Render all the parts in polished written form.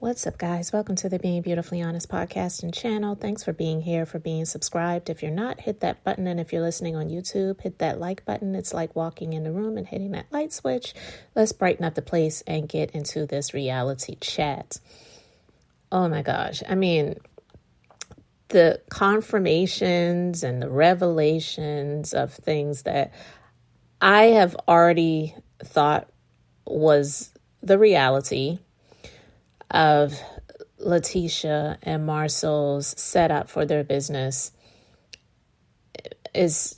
What's up, guys? Welcome to the Being Beautifully Honest podcast and channel. Thanks for being here, for being subscribed. If you're not, hit that button. And if you're listening on YouTube, hit that like button. It's like walking in the room and hitting that light switch. Let's brighten up the place and get into this reality chat. Oh my gosh. I mean, the confirmations and the revelations of things that I have already thought was the reality of Tisha and Marsau's setup for their business is,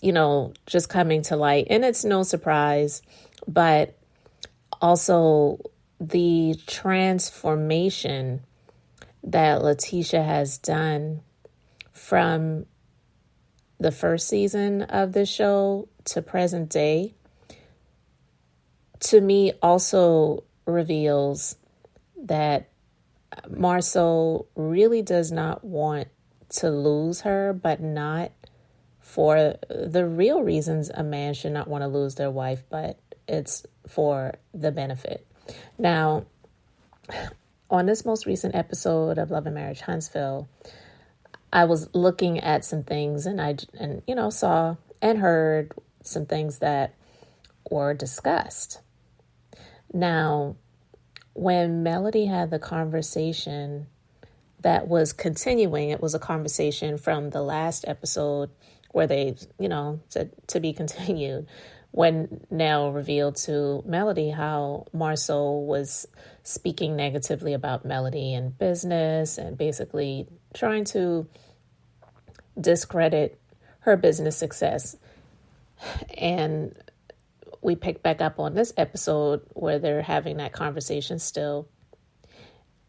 just coming to light. And it's no surprise, but also the transformation that Tisha has done from the first season of the show to present day, to me also reveals that Marsau really does not want to lose her, but not for the real reasons a man should not want to lose their wife, but it's for the benefit. Now, on this most recent episode of Love and Marriage Huntsville, I was looking at some things and saw and heard some things that were discussed. Now, when Melody had the conversation that was continuing, it was a conversation from the last episode where they, said to be continued, when Nell revealed to Melody how Marsau was speaking negatively about Melody and business and basically trying to discredit her business success. And we pick back up on this episode where they're having that conversation still.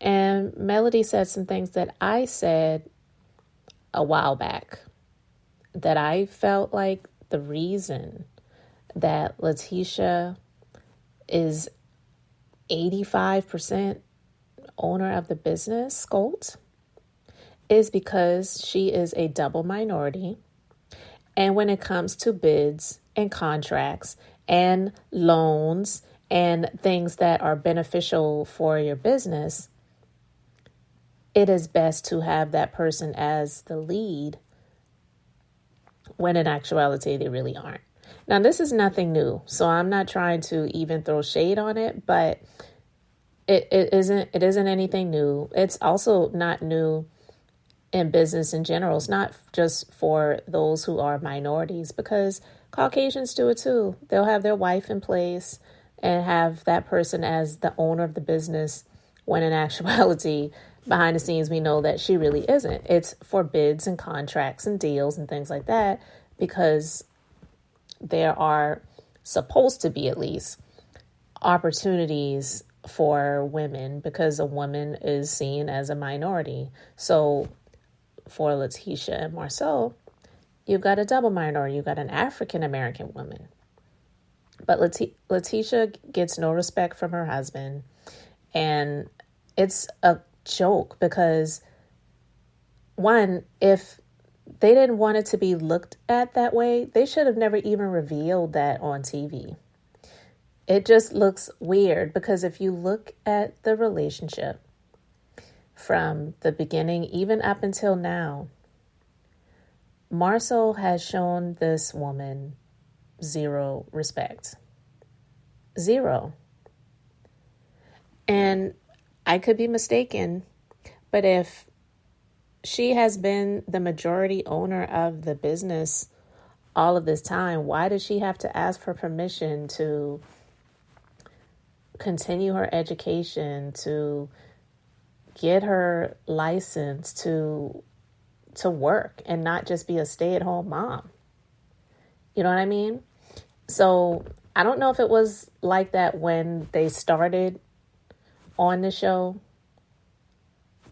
And Melody said some things that I said a while back, that I felt like the reason that Tisha is 85% owner of the business, Scott, is because she is a double minority. And when it comes to bids and contracts and loans and things that are beneficial for your business, it is best to have that person as the lead when in actuality they really aren't. Now, this is nothing new, so I'm not trying to even throw shade on it, but it isn't anything new. It's also not new in business in general. It's not just for those who are minorities, because Caucasians do it too. They'll have their wife in place and have that person as the owner of the business, when in actuality, behind the scenes, we know that she really isn't. It's for bids and contracts and deals and things like that, because there are supposed to be, at least, opportunities for women, because a woman is seen as a minority. So for Tisha and Marsau, you've got a double minority. You've got an African-American woman. But Tisha gets no respect from her husband. And it's a joke, because, one, if they didn't want it to be looked at that way, they should have never even revealed that on TV. It just looks weird, because if you look at the relationship from the beginning, even up until now, Marsau has shown this woman zero respect. Zero. And I could be mistaken, but if she has been the majority owner of the business all of this time, why does she have to ask for permission to continue her education, to get her license, to work and not just be a stay-at-home mom? You know what I mean? So I don't know if it was like that when they started on the show.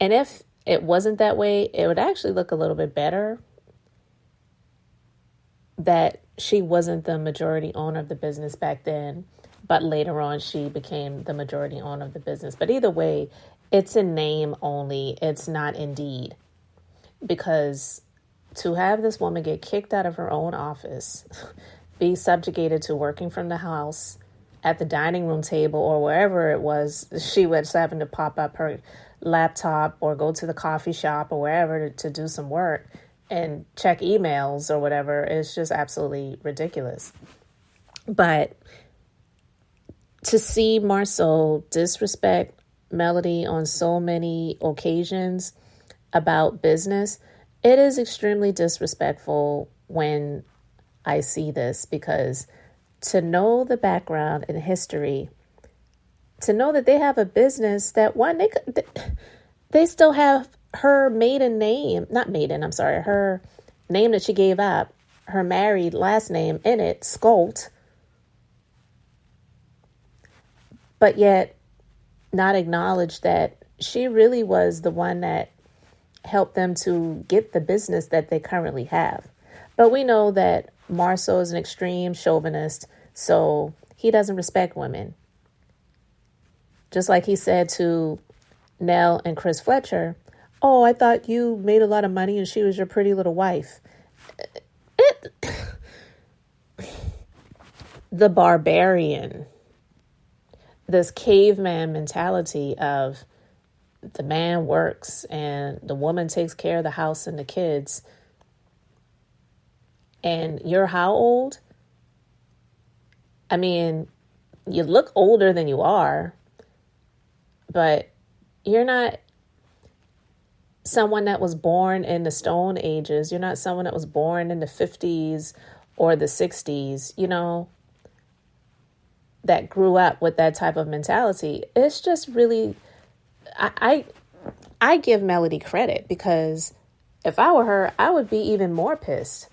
And if it wasn't that way, it would actually look a little bit better that she wasn't the majority owner of the business back then, but later on she became the majority owner of the business. But either way, it's in name only. It's not in deed. Because to have this woman get kicked out of her own office, be subjugated to working from the house, at the dining room table or wherever it was, she was having to pop up her laptop or go to the coffee shop or wherever to do some work and check emails or whatever. It's just absolutely ridiculous. But to see Marsau disrespect Melody on so many occasions about business, it is extremely disrespectful when I see this, because to know the background and history, to know that they have a business that they still have her maiden name, her name that she gave up, her married last name in it, Scott, but yet not acknowledge that she really was the one that helped them to get the business that they currently have. But we know that Marsau is an extreme chauvinist, so he doesn't respect women. Just like he said to Nell and Chris Fletcher, "Oh, I thought you made a lot of money and she was your pretty little wife." The barbarian, this caveman mentality of the man works and the woman takes care of the house and the kids. And you're how old? I mean, you look older than you are, but you're not someone that was born in the Stone Ages. You're not someone that was born in the 50s or the 60s, that grew up with that type of mentality. It's just really, I give Melody credit, because if I were her, I would be even more pissed.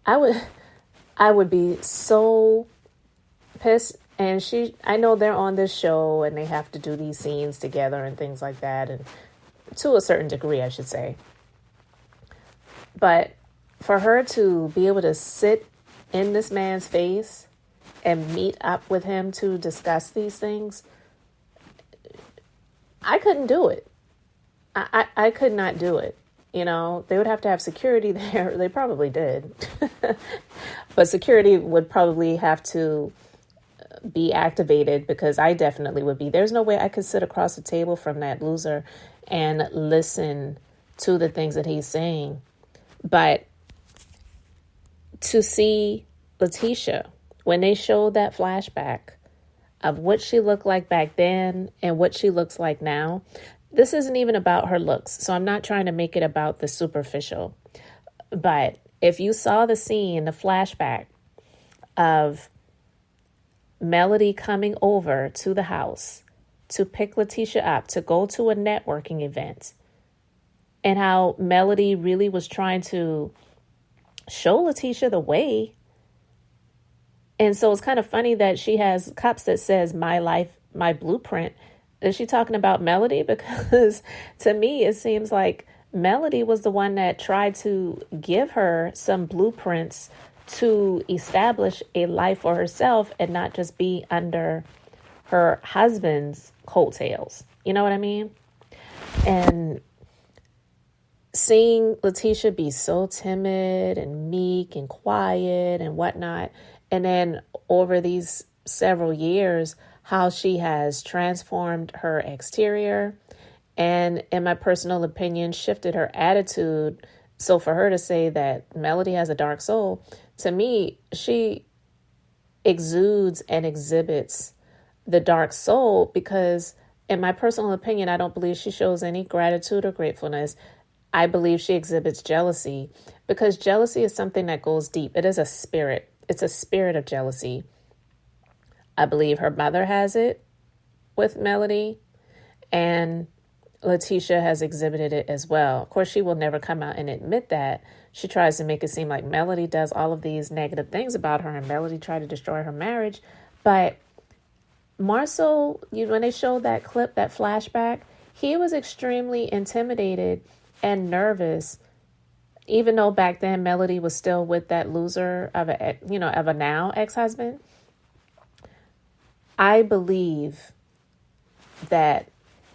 I would be so pissed. And I know they're on this show and they have to do these scenes together and things like that. And to a certain degree, I should say. But for her to be able to sit in this man's face and meet up with him to discuss these things, I couldn't do it. I could not do it. They would have to have security there. They probably did. But security would probably have to be activated, because I definitely would be. There's no way I could sit across the table from that loser and listen to the things that he's saying. But to see Latisha, when they showed that flashback of what she looked like back then and what she looks like now, this isn't even about her looks. So I'm not trying to make it about the superficial. But if you saw the scene, the flashback of Melody coming over to the house to pick Latisha up, to go to a networking event, and how Melody really was trying to show Latisha the way. And so it's kind of funny that she has cups that says "My Life, My Blueprint." Is she talking about Melody? Because to me, it seems like Melody was the one that tried to give her some blueprints to establish a life for herself and not just be under her husband's coattails. You know what I mean? And seeing Latisha be so timid and meek and quiet and whatnot, and then over these several years, how she has transformed her exterior and, in my personal opinion, shifted her attitude. So for her to say that Melody has a dark soul, to me, she exudes and exhibits the dark soul, because in my personal opinion, I don't believe she shows any gratitude or gratefulness. I believe she exhibits jealousy, because jealousy is something that goes deep. It is a spirit. It's a spirit of jealousy. I believe her mother has it with Melody, and Latisha has exhibited it as well. Of course, she will never come out and admit that. She tries to make it seem like Melody does all of these negative things about her, and Melody tried to destroy her marriage. But Marsau, when they showed that clip, that flashback, he was extremely intimidated and nervous, even though back then Melody was still with that loser of a now ex-husband. I believe that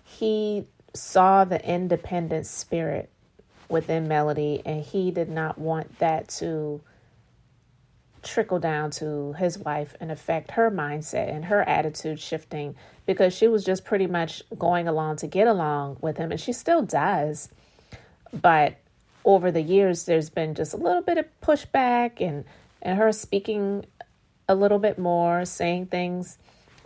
he saw the independent spirit within Melody, and he did not want that to trickle down to his wife and affect her mindset and her attitude shifting, because she was just pretty much going along to get along with him, and she still does. But over the years, there's been just a little bit of pushback and her speaking a little bit more, saying things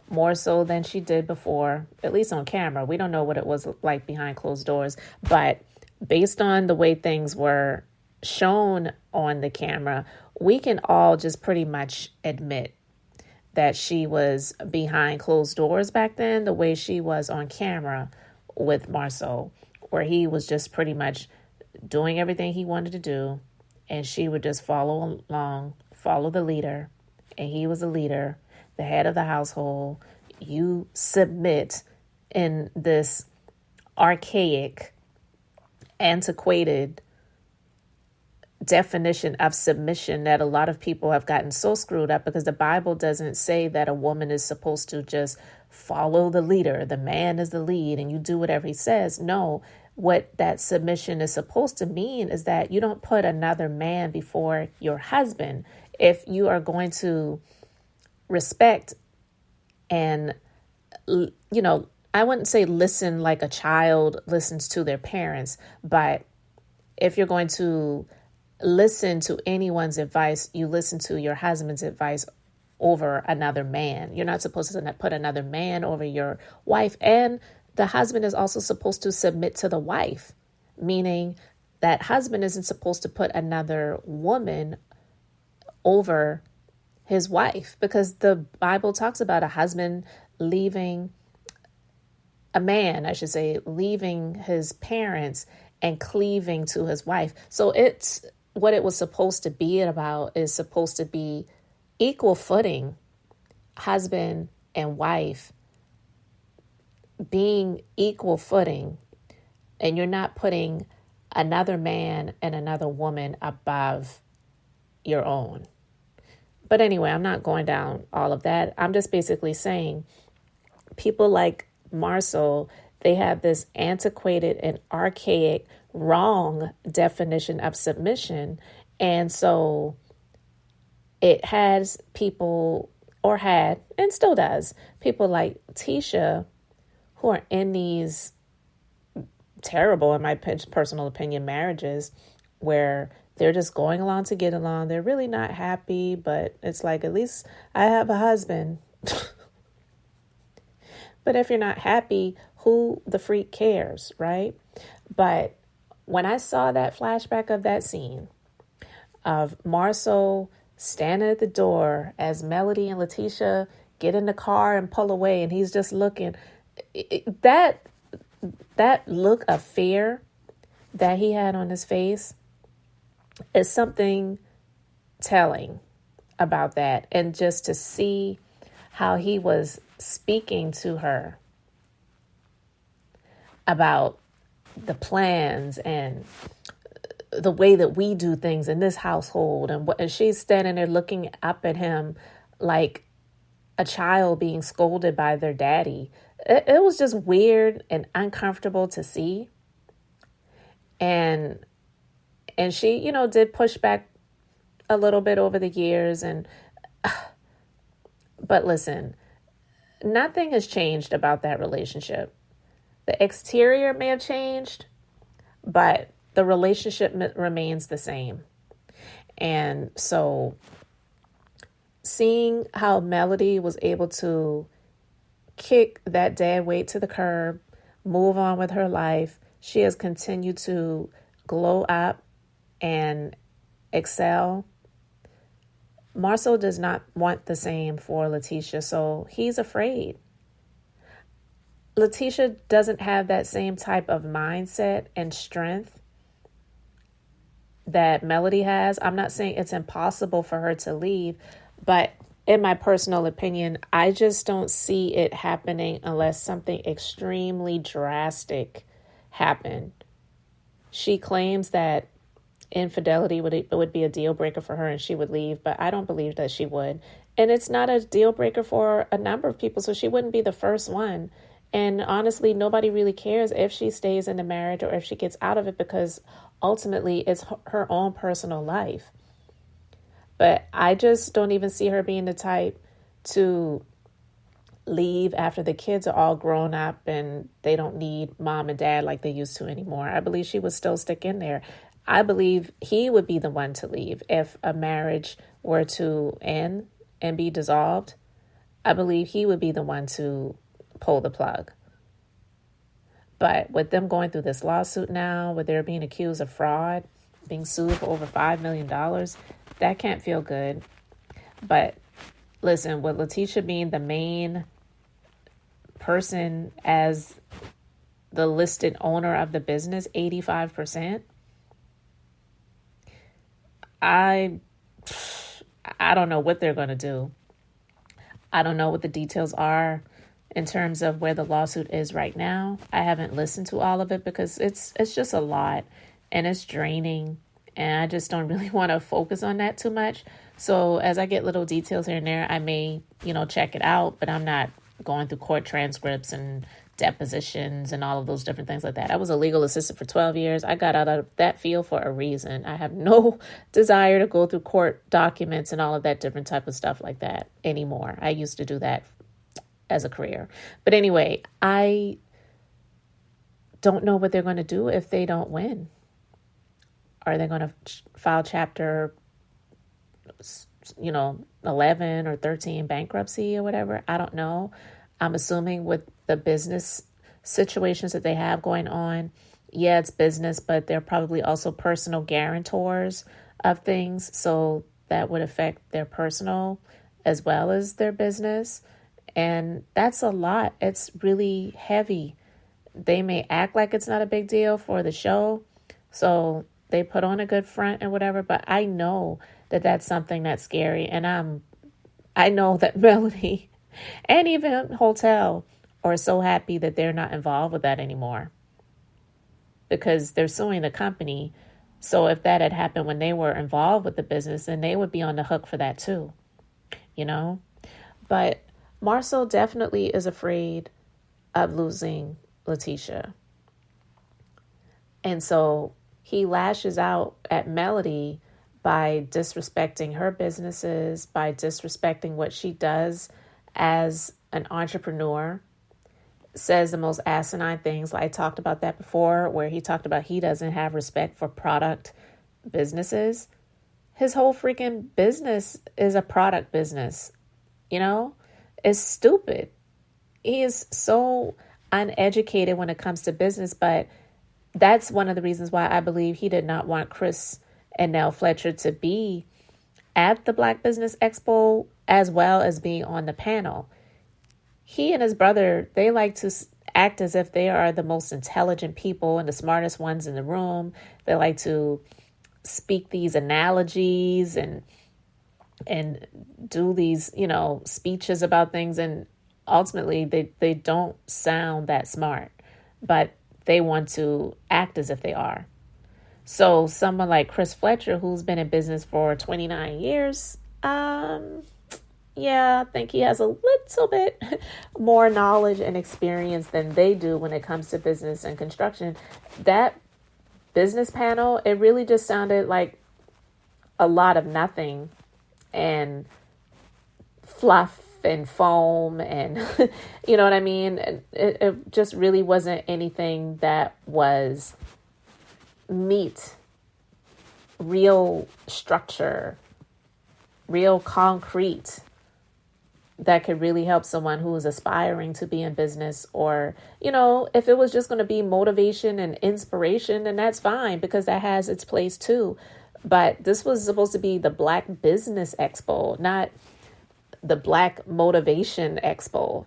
more so than she did before, at least on camera. We don't know what it was like behind closed doors, but based on the way things were shown on the camera, we can all just pretty much admit that she was behind closed doors back then, the way she was on camera with Marsau, where he was just pretty much doing everything he wanted to do, and she would just follow along, follow the leader, and he was a leader, the head of the household. You submit in this archaic, antiquated definition of submission that a lot of people have gotten so screwed up, because the Bible doesn't say that a woman is supposed to just follow the leader. The man is the lead and you do whatever he says. No, what that submission is supposed to mean is that you don't put another man before your husband. If you are going to respect and, I wouldn't say listen like a child listens to their parents, but if you're going to listen to anyone's advice, you listen to your husband's advice over another man. You're not supposed to put another man over your wife. And the husband is also supposed to submit to the wife, meaning that husband isn't supposed to put another woman over his wife, because the Bible talks about a husband leaving leaving his parents and cleaving to his wife. So it's what it was supposed to be about, is supposed to be equal footing, husband and wife being equal footing, and you're not putting another man and another woman above your own. But anyway, I'm not going down all of that. I'm just basically saying people like Marsau, they have this antiquated and archaic, wrong definition of submission. And so it has people, or had, and still does, people like Tisha, who are in these terrible, in my personal opinion, marriages where they're just going along to get along. They're really not happy, but it's like, at least I have a husband. But if you're not happy, who the freak cares, right? But when I saw that flashback of that scene of Marsau standing at the door as Melody and Letitia get in the car and pull away, and he's just looking, that look of fear that he had on his face is something telling about that. And just to see how he was speaking to her about the plans and the way that we do things in this household, and she's standing there looking up at him like a child being scolded by their daddy. It was just weird and uncomfortable to see. And she, did push back a little bit over the years. But listen, nothing has changed about that relationship. The exterior may have changed, but the relationship remains the same. And so seeing how Melody was able to kick that dead weight to the curb, move on with her life, she has continued to glow up and excel. Marsau does not want the same for Letitia, so he's afraid. Letitia doesn't have that same type of mindset and strength that Melody has. I'm not saying it's impossible for her to leave, but in my personal opinion, I just don't see it happening unless something extremely drastic happened. She claims that infidelity would be a deal breaker for her and she would leave, but I don't believe that she would. And it's not a deal breaker for a number of people, so she wouldn't be the first one. And honestly, nobody really cares if she stays in the marriage or if she gets out of it, because ultimately it's her own personal life. But I just don't even see her being the type to leave after the kids are all grown up and they don't need mom and dad like they used to anymore. I believe she would still stick in there. I believe he would be the one to leave if a marriage were to end and be dissolved. I believe he would be the one to pull the plug. But with them going through this lawsuit now, where they're being accused of fraud, being sued for over $5 million, that can't feel good. But listen, with Letitia being the main person as the listed owner of the business, 85%, I don't know what they're going to do. I don't know what the details are in terms of where the lawsuit is right now. I haven't listened to all of it because it's just a lot and it's draining, and I just don't really want to focus on that too much. So as I get little details here and there, I may, check it out, but I'm not going through court transcripts and depositions and all of those different things like that. I was a legal assistant for 12 years. I got out of that field for a reason. I have no desire to go through court documents and all of that different type of stuff like that anymore. I used to do that as a career. But anyway, I don't know what they're going to do if they don't win. Are they going to file chapter 11 or 13 bankruptcy or whatever? I don't know. I'm assuming with the business situations that they have going on, yeah, it's business, but they're probably also personal guarantors of things. So that would affect their personal as well as their business. And that's a lot. It's really heavy. They may act like it's not a big deal for the show, so they put on a good front and whatever, but I know that that's something that's scary. And I know that Melody and even Hotel are so happy that they're not involved with that anymore because they're suing the company. So if that had happened when they were involved with the business, then they would be on the hook for that too, But Marsau definitely is afraid of losing Letitia. And so he lashes out at Melody by disrespecting her businesses, by disrespecting what she does as an entrepreneur, says the most asinine things. I talked about that before, where he talked about he doesn't have respect for product businesses. His whole freaking business is a product business, It's stupid. He is so uneducated when it comes to business, but that's one of the reasons why I believe he did not want Chris and Nell Fletcher to be at the Black Business Expo as well as being on the panel. He and his brother, they like to act as if they are the most intelligent people and the smartest ones in the room. They like to speak these analogies and do these, speeches about things. And ultimately, they don't sound that smart, but they want to act as if they are. So someone like Chris Fletcher, who's been in business for 29 years, I think he has a little bit more knowledge and experience than they do when it comes to business and construction. That business panel, it really just sounded like a lot of nothing and fluff and foam and you know what I mean? It just really wasn't anything that was meat, real structure, real concrete that could really help someone who is aspiring to be in business. Or, if it was just going to be motivation and inspiration, then that's fine because that has its place too. But this was supposed to be the Black Business Expo, not the Black Motivation Expo,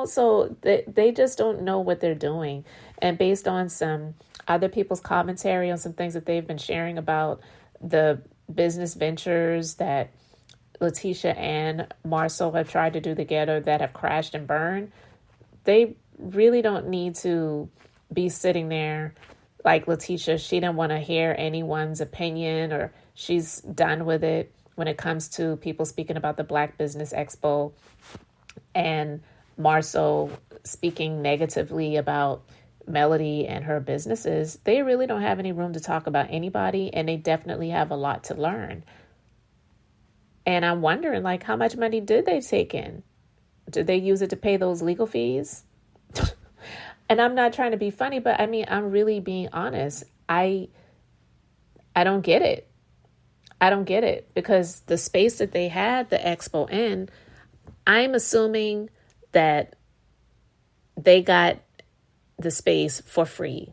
so they just don't know what they're doing. And based on some other people's commentary on some things that they've been sharing about the business ventures that Letitia and Marsau have tried to do together that have crashed and burned, they really don't need to be sitting there like Letitia. She didn't want to hear anyone's opinion, or she's done with it when it comes to people speaking about the Black Business Expo and Marsau speaking negatively about Melody and her businesses. They really don't have any room to talk about anybody, and they definitely have a lot to learn. And I'm wondering, like, how much money did they take in? Did they use it to pay those legal fees? And I'm not trying to be funny, but I mean, I'm really being honest. I don't get it. I don't get it, because the space that they had the expo in, I'm assuming that they got the space for free.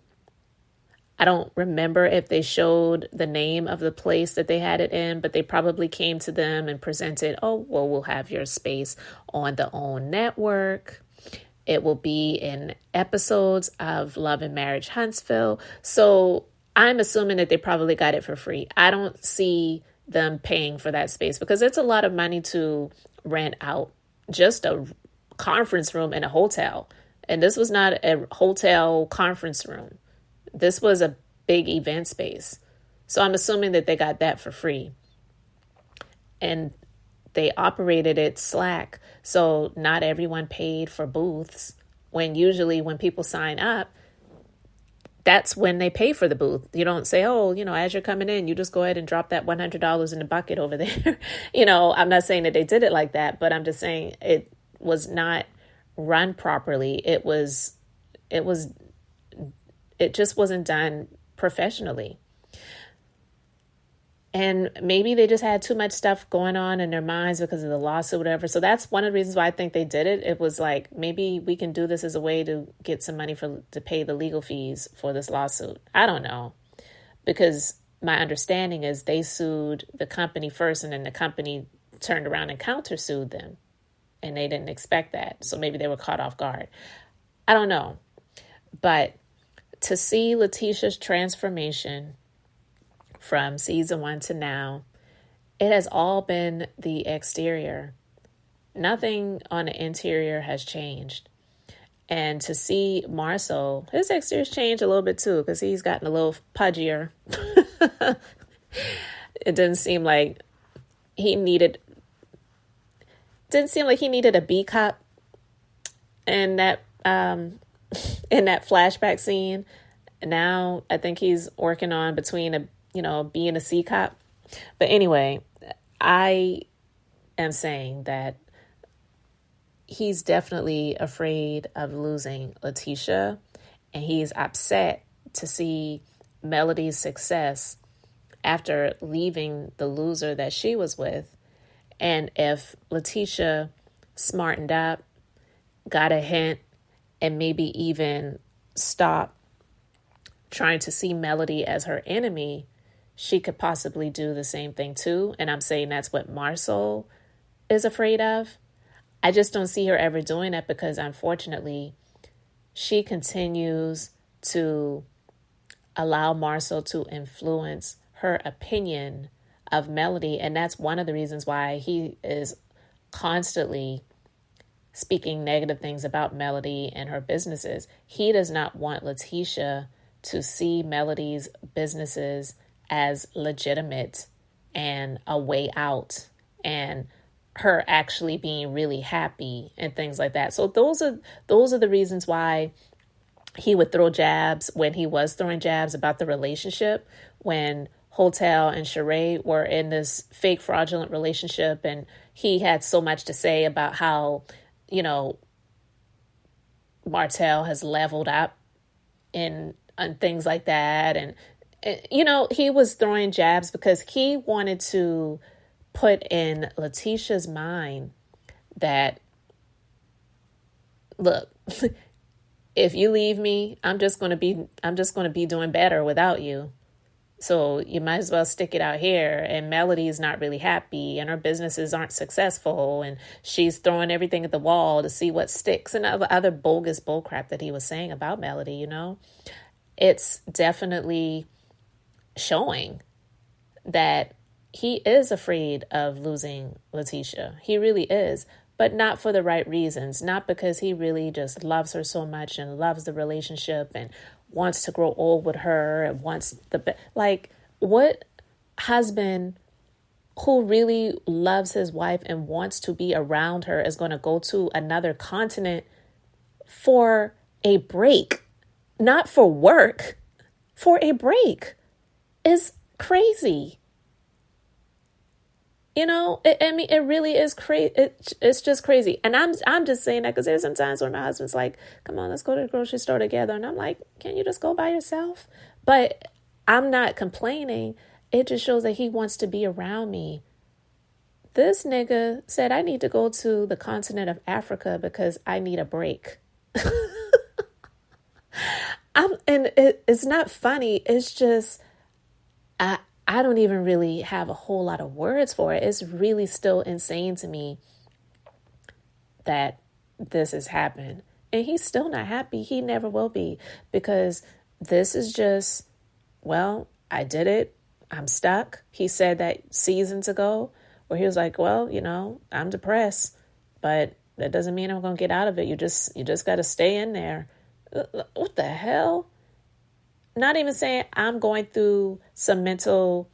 I don't remember if they showed the name of the place that they had it in, but they probably came to them and presented, oh, well, we'll have your space on the OWN network. It will be in episodes of Love and Marriage Huntsville. So I'm assuming that they probably got it for free. I don't see them paying for that space, because it's a lot of money to rent out just a conference room in a hotel. And this was not a hotel conference room. This was a big event space. So I'm assuming that they got that for free. And they operated it slack. So not everyone paid for booths, when usually when people sign up, that's when they pay for the booth. You don't say, oh, as you're coming in, you just go ahead and drop that $100 in the bucket over there. I'm not saying that they did it like that, but I'm just saying it was not run properly. It just wasn't done professionally. And maybe they just had too much stuff going on in their minds because of the lawsuit, whatever. So that's one of the reasons why I think they did it. It was like, maybe we can do this as a way to get some money to pay the legal fees for this lawsuit. I don't know. Because my understanding is they sued the company first, and then the company turned around and countersued them. And they didn't expect that. So maybe they were caught off guard. I don't know. But to see Latisha's transformation from season 1 to now, it has all been the exterior. Nothing on the interior has changed. And to see Marsau, his exterior's changed a little bit too, because he's gotten a little pudgier. It didn't seem like he needed a B cup in that flashback scene. Now I think he's working on between being a C cup. But anyway, I am saying that he's definitely afraid of losing Latisha, and he's upset to see Melody's success after leaving the loser that she was with. And if Latisha smartened up, got a hint, and maybe even stopped trying to see Melody as her enemy, she could possibly do the same thing too. And I'm saying that's what Marsau is afraid of. I just don't see her ever doing that, because unfortunately, she continues to allow Marsau to influence her opinion of Melody. And that's one of the reasons why he is constantly speaking negative things about Melody and her businesses. He does not want Latisha to see Melody's businesses as legitimate and a way out, and her actually being really happy and things like that. So those are the reasons why he would throw jabs when he was throwing jabs about the relationship, when Hotel and Sheree were in this fake fraudulent relationship, and he had so much to say about how, Martell has leveled up and things like that. And, he was throwing jabs because he wanted to put in Latisha's mind that, look, if you leave me, I'm just going to be doing better without you. So you might as well stick it out here. And Melody is not really happy, and her businesses aren't successful, and she's throwing everything at the wall to see what sticks, and other bogus bullcrap that he was saying about Melody. It's definitely showing that he is afraid of losing Latisha. He really is, but not for the right reasons. Not because he really just loves her so much and loves the relationship and wants to grow old with her and wants what husband who really loves his wife and wants to be around her is going to go to another continent for a break, not for work, for a break, is crazy. I mean, it really is crazy. It's just crazy. And I'm just saying that because there's some times when my husband's like, come on, let's go to the grocery store together. And I'm like, can you just go by yourself? But I'm not complaining. It just shows that he wants to be around me. This nigga said, I need to go to the continent of Africa because I need a break. It's not funny. It's just, I don't even really have a whole lot of words for it. It's really still insane to me that this has happened. And he's still not happy. He never will be, because this is just, well, I did it. I'm stuck. He said that seasons ago, where he was like, well, I'm depressed, but that doesn't mean I'm going to get out of it. You just got to stay in there. What the hell? Not even saying I'm going through some mental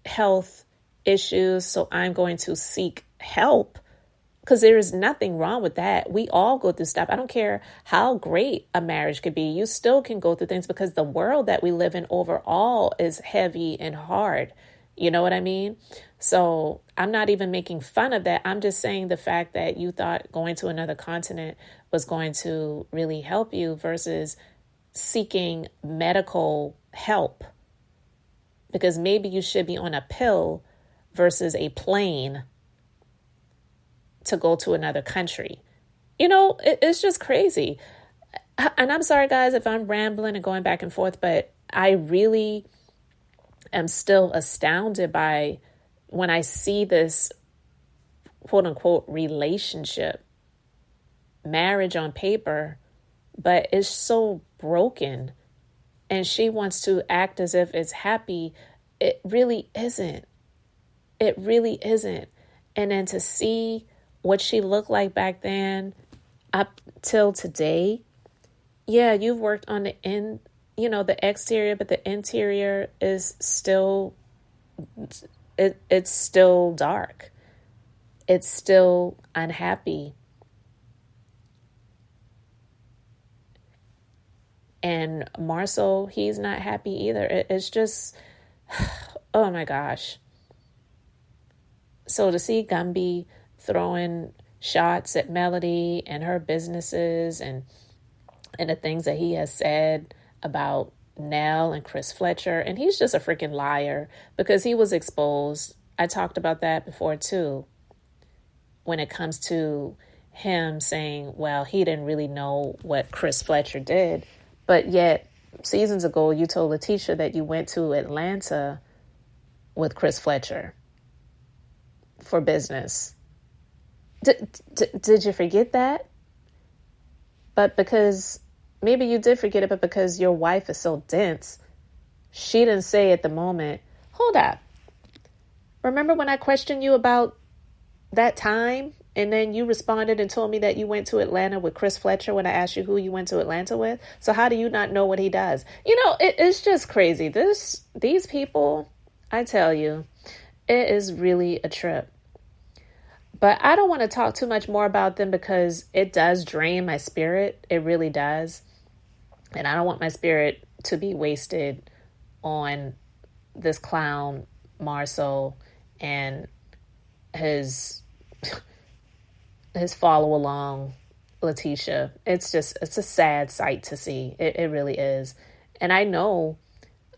health issues, so I'm going to seek help, because there is nothing wrong with that. We all go through stuff. I don't care how great a marriage could be. You still can go through things, because the world that we live in overall is heavy and hard. You know what I mean? So I'm not even making fun of that. I'm just saying the fact that you thought going to another continent was going to really help you versus seeking medical help, because maybe you should be on a pill versus a plane to go to another country. It's just crazy. And I'm sorry, guys, if I'm rambling and going back and forth, but I really am still astounded by when I see this quote unquote relationship, marriage on paper, but it's so broken, and she wants to act as if it's happy. It really isn't. It really isn't. And then to see what she looked like back then up till today, yeah, you've worked on the exterior, but the interior is still, it's still dark. It's still unhappy. And Marsau, he's not happy either. It's just, oh my gosh. So to see Gumby throwing shots at Melody and her businesses and the things that he has said about Nell and Chris Fletcher, and he's just a freaking liar, because he was exposed. I talked about that before too, when it comes to him saying, well, he didn't really know what Chris Fletcher did. But yet, seasons ago, you told Tisha that you went to Atlanta with Chris Fletcher for business. Did you forget that? But because, maybe you did forget it, but because your wife is so dense, she didn't say at the moment, hold up. Remember when I questioned you about that time? And then you responded and told me that you went to Atlanta with Chris Fletcher when I asked you who you went to Atlanta with. So how do you not know what he does? It's just crazy. These people, I tell you, it is really a trip. But I don't want to talk too much more about them, because it does drain my spirit. It really does. And I don't want my spirit to be wasted on this clown, Marsau, and his follow along, Tisha. It's a sad sight to see. It really is. And I know,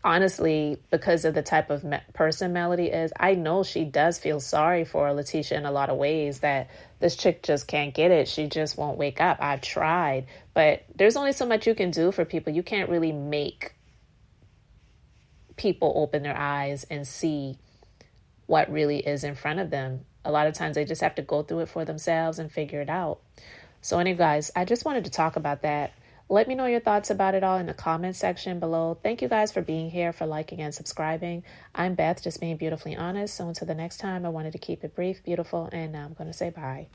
honestly, because of the type of person Melody is, I know she does feel sorry for Tisha in a lot of ways, that this chick just can't get it. She just won't wake up. I've tried, but there's only so much you can do for people. You can't really make people open their eyes and see what really is in front of them. A lot of times they just have to go through it for themselves and figure it out. So anyway, guys, I just wanted to talk about that. Let me know your thoughts about it all in the comment section below. Thank you guys for being here, for liking and subscribing. I'm Beth, just being beautifully honest. So until the next time, I wanted to keep it brief, beautiful, and now I'm going to say bye.